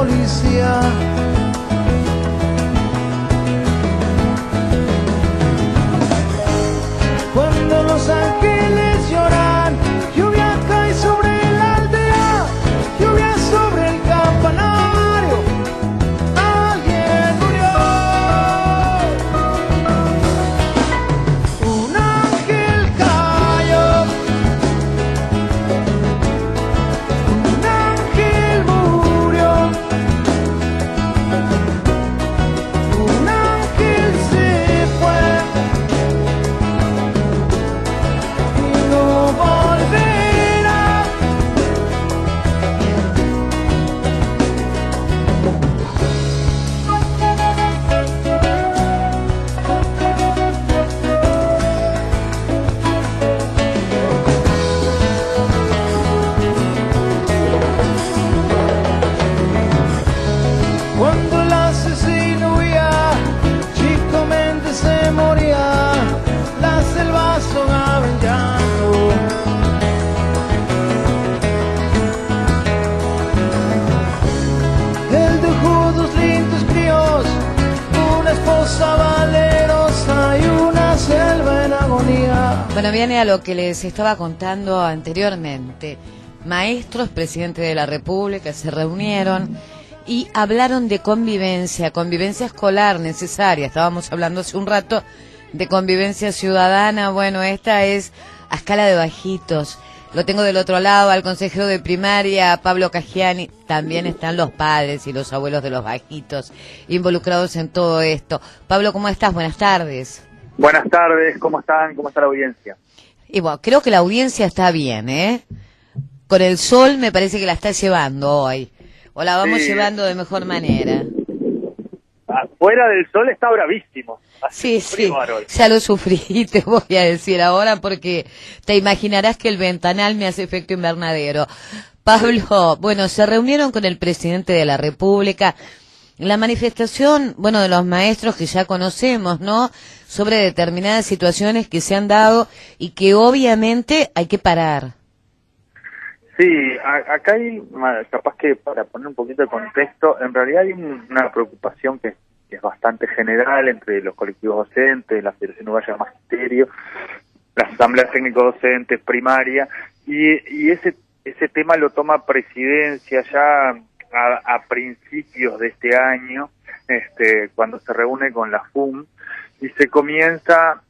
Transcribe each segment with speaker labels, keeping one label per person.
Speaker 1: policía. Cuando los ángeles lloran, lluvia cae sobre la aldea, lluvia sobre el campanario, alguien murió. Un ángel cayó, un ángel murió, un ángel se fue. No volverá. Cuando el asesino huía, Chico Méndez se moría, la selva sonaba en llanto. Él dejó dos lindos críos, una esposa valerosa y una selva en agonía.
Speaker 2: Bueno, viene a lo que les estaba contando anteriormente. Maestros, presidente de la República, se reunieron y hablaron de convivencia escolar necesaria. Estábamos hablando hace un rato de convivencia ciudadana. Bueno, esta es a escala de bajitos. Lo tengo del otro lado, al consejero de primaria, Pablo Cagiani. También están los padres y los abuelos de los bajitos involucrados en todo esto. Pablo, ¿cómo estás? Buenas tardes.
Speaker 3: Buenas tardes, ¿cómo están? ¿Cómo está la audiencia?
Speaker 2: Y bueno, creo que la audiencia está bien, ¿eh? Con el sol me parece que la está llevando hoy. O la vamos llevando de mejor manera.
Speaker 3: Afuera del sol está bravísimo.
Speaker 2: Sí, ya lo sufrí, te voy a decir ahora, porque te imaginarás que el ventanal me hace efecto invernadero. Pablo, bueno, se reunieron con el presidente de la República. La manifestación, bueno, de los maestros que ya conocemos, ¿no? Sobre determinadas situaciones que se han dado y que obviamente hay que parar.
Speaker 3: Sí, acá hay, capaz que para poner un poquito de contexto, en realidad hay una preocupación que es bastante general entre los colectivos docentes, la Federación Uruguaya de Magisterio, las asambleas técnico-docentes, primaria, y ese tema lo toma presidencia ya a principios de este año, cuando se reúne con la FUM, y se comienza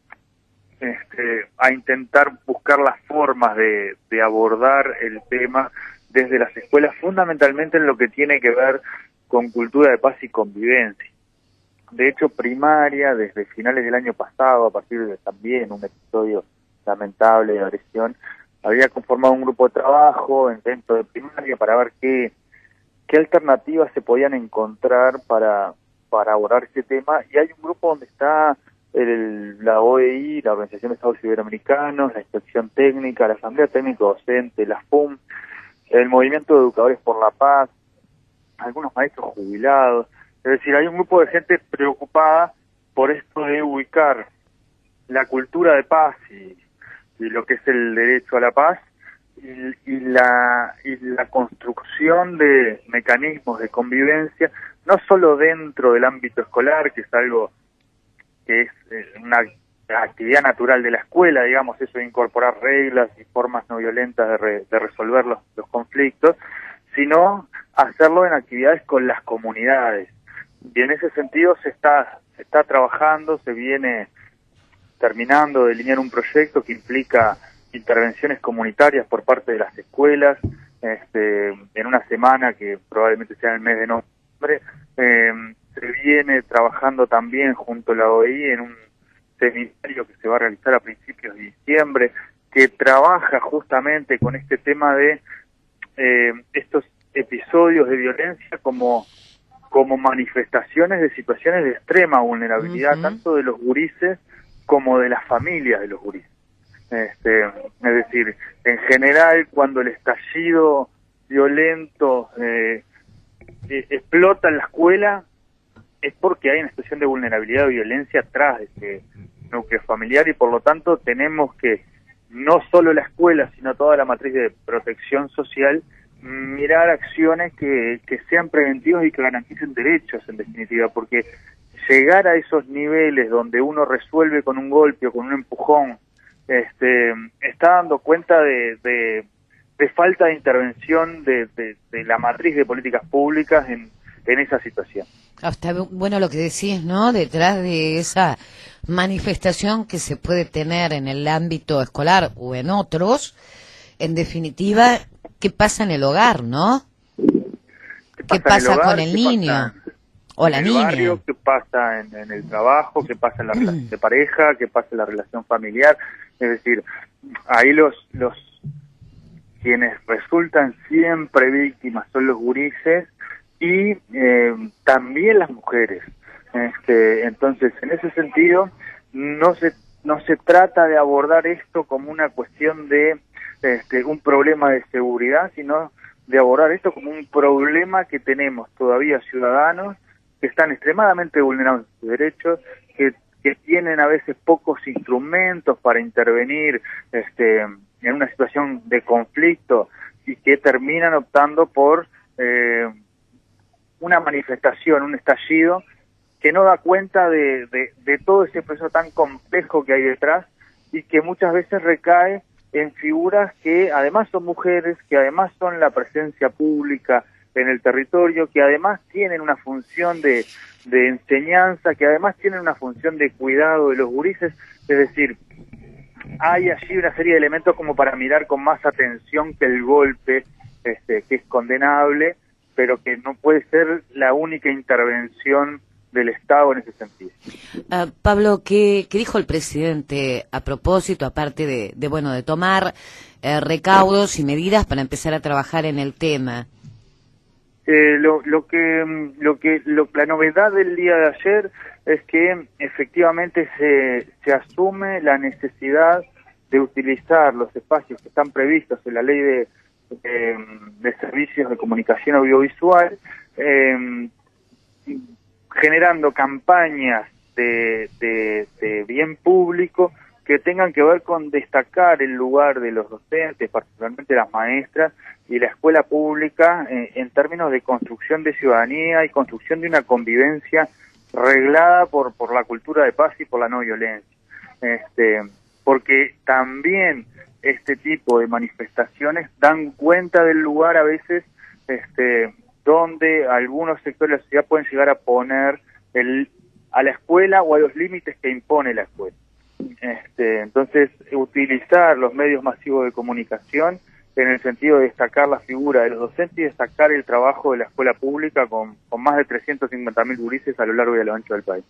Speaker 3: a intentar buscar las formas de abordar el tema desde las escuelas, fundamentalmente en lo que tiene que ver con cultura de paz y convivencia. De hecho, primaria, desde finales del año pasado, a partir de también un episodio lamentable de agresión, había conformado un grupo de trabajo dentro de primaria para ver qué alternativas se podían encontrar para abordar ese tema, y hay un grupo donde está la OEI, la Organización de Estados Iberoamericanos, la Inspección Técnica, la Asamblea Técnico Docente, la FUM, el Movimiento de Educadores por la Paz, algunos maestros jubilados. Es decir, hay un grupo de gente preocupada por esto de ubicar la cultura de paz y lo que es el derecho a la paz y la construcción de mecanismos de convivencia, no solo dentro del ámbito escolar, que es algo que es una actividad natural de la escuela, digamos, eso de incorporar reglas y formas no violentas de resolver los conflictos, sino hacerlo en actividades con las comunidades. Y en ese sentido se está trabajando, se viene terminando de delinear un proyecto que implica intervenciones comunitarias por parte de las escuelas, en una semana que probablemente sea en el mes de noviembre. Se viene trabajando también junto a la OEI en un seminario que se va a realizar a principios de diciembre, que trabaja justamente con este tema de estos episodios de violencia como manifestaciones de situaciones de extrema vulnerabilidad, tanto de los gurises como de las familias de los gurises. Es decir, en general, cuando el estallido violento explota en la escuela, es porque hay una situación de vulnerabilidad o violencia atrás de ese núcleo familiar, y por lo tanto tenemos que, no solo la escuela, sino toda la matriz de protección social, mirar acciones que sean preventivas y que garanticen derechos, en definitiva, porque llegar a esos niveles donde uno resuelve con un golpe o con un empujón, está dando cuenta de falta de intervención de la matriz de políticas públicas en esa situación.
Speaker 2: Está bueno lo que decís, ¿no? Detrás de esa manifestación que se puede tener en el ámbito escolar o en otros, en definitiva, ¿qué pasa en el hogar, no? ¿Qué pasa con el niño o la niña?
Speaker 3: Barrio, ¿qué pasa en el trabajo? ¿Qué pasa en la relación de pareja? ¿Qué pasa en la relación familiar? Es decir, ahí los quienes resultan siempre víctimas son los gurises y también las mujeres. Entonces, en ese sentido, no se trata de abordar esto como una cuestión de un problema de seguridad, sino de abordar esto como un problema que tenemos todavía ciudadanos que están extremadamente vulnerados en sus derechos, que tienen a veces pocos instrumentos para intervenir en una situación de conflicto y que terminan optando por una manifestación, un estallido que no da cuenta de todo ese proceso tan complejo que hay detrás y que muchas veces recae en figuras que además son mujeres, que además son la presencia pública en el territorio, que además tienen una función de enseñanza, que además tienen una función de cuidado de los gurises. Es decir, hay allí una serie de elementos como para mirar con más atención que el golpe, que es condenable, pero que no puede ser la única intervención del Estado en ese sentido.
Speaker 2: Pablo, ¿qué dijo el presidente a propósito, aparte de tomar recaudos y medidas para empezar a trabajar en el tema?
Speaker 3: La novedad del día de ayer es que efectivamente se asume la necesidad de utilizar los espacios que están previstos en la ley de servicios de comunicación audiovisual, generando campañas de bien público que tengan que ver con destacar el lugar de los docentes, particularmente las maestras, y la escuela pública en términos de construcción de ciudadanía y construcción de una convivencia reglada por la cultura de paz y por la no violencia. Porque también este tipo de manifestaciones dan cuenta del lugar a veces donde algunos sectores de la sociedad pueden llegar a poner a la escuela o a los límites que impone la escuela. Entonces, utilizar los medios masivos de comunicación en el sentido de destacar la figura de los docentes y destacar el trabajo de la escuela pública con más de 350.000 gurises a lo largo y a lo ancho del país.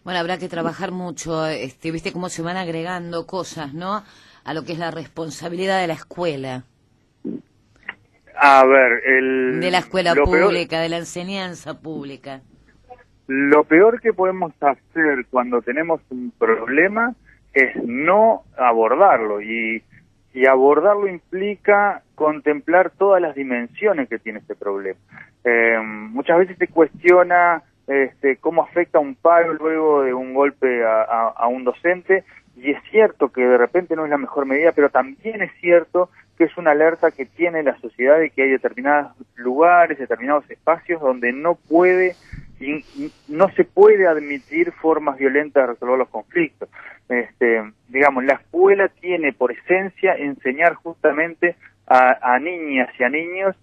Speaker 2: Bueno, habrá que trabajar mucho, viste cómo se van agregando cosas, ¿no?, a lo que es la responsabilidad de la escuela.
Speaker 3: A ver,
Speaker 2: de la escuela pública, de la enseñanza pública.
Speaker 3: Lo peor que podemos hacer cuando tenemos un problema es no abordarlo, y abordarlo implica contemplar todas las dimensiones que tiene este problema. Muchas veces se cuestiona cómo afecta un paro luego de un golpe a un docente, y es cierto que de repente no es la mejor medida, pero también es cierto que es una alerta que tiene la sociedad de que hay determinados lugares, determinados espacios donde no se puede admitir formas violentas de resolver los conflictos. Digamos, la escuela tiene por esencia enseñar justamente a niñas y a niños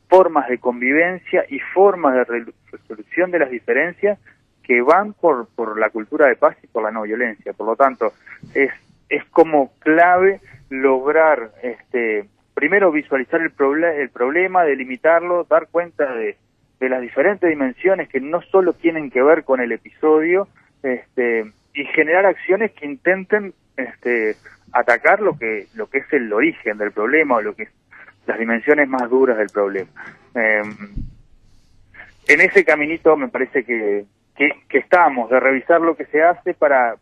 Speaker 3: formas de convivencia y formas de resolución de las diferencias que van por la cultura de paz y por la no violencia. Por lo tanto, es como clave lograr primero visualizar el problema, delimitarlo, dar cuenta de las diferentes dimensiones que no solo tienen que ver con el episodio, y generar acciones que intenten atacar lo que es el origen del problema, o lo que es las dimensiones más duras del problema. En ese caminito me parece que estamos, de revisar lo que se hace para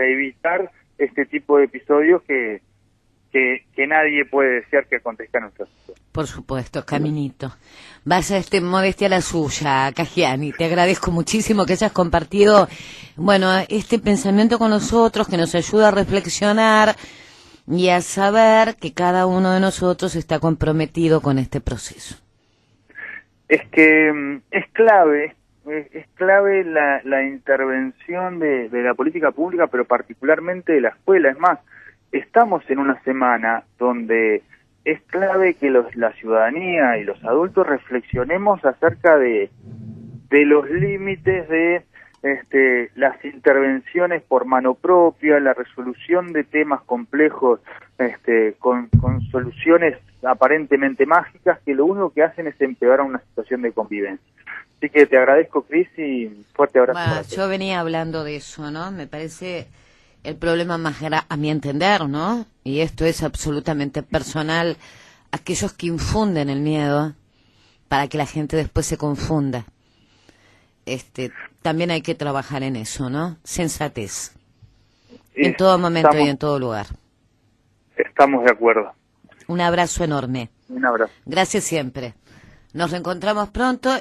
Speaker 3: evitar este tipo de episodios que nadie puede desear que acontezcan en nuestra sociedad.
Speaker 2: Por supuesto, caminito. Vaya, modestia la suya, Cajiani. Te agradezco muchísimo que hayas compartido, este pensamiento con nosotros, que nos ayuda a reflexionar y a saber que cada uno de nosotros está comprometido con este proceso.
Speaker 3: Es que es clave la intervención de la política pública, pero particularmente de la escuela. Es más, estamos en una semana donde es clave que la ciudadanía y los adultos reflexionemos acerca de los límites de las intervenciones por mano propia, la resolución de temas complejos con soluciones aparentemente mágicas que lo único que hacen es empeorar una situación de convivencia. Así que te agradezco, Cris, y fuerte abrazo.
Speaker 2: Bueno, yo venía hablando de eso, ¿no? Me parece el problema más grave, a mi entender, ¿no? Y esto es absolutamente personal, aquellos que infunden el miedo para que la gente después se confunda. También hay que trabajar en eso, ¿no? Sensatez. En todo momento y en todo lugar.
Speaker 3: Estamos de acuerdo.
Speaker 2: Un abrazo enorme.
Speaker 3: Un abrazo.
Speaker 2: Gracias siempre. Nos reencontramos pronto.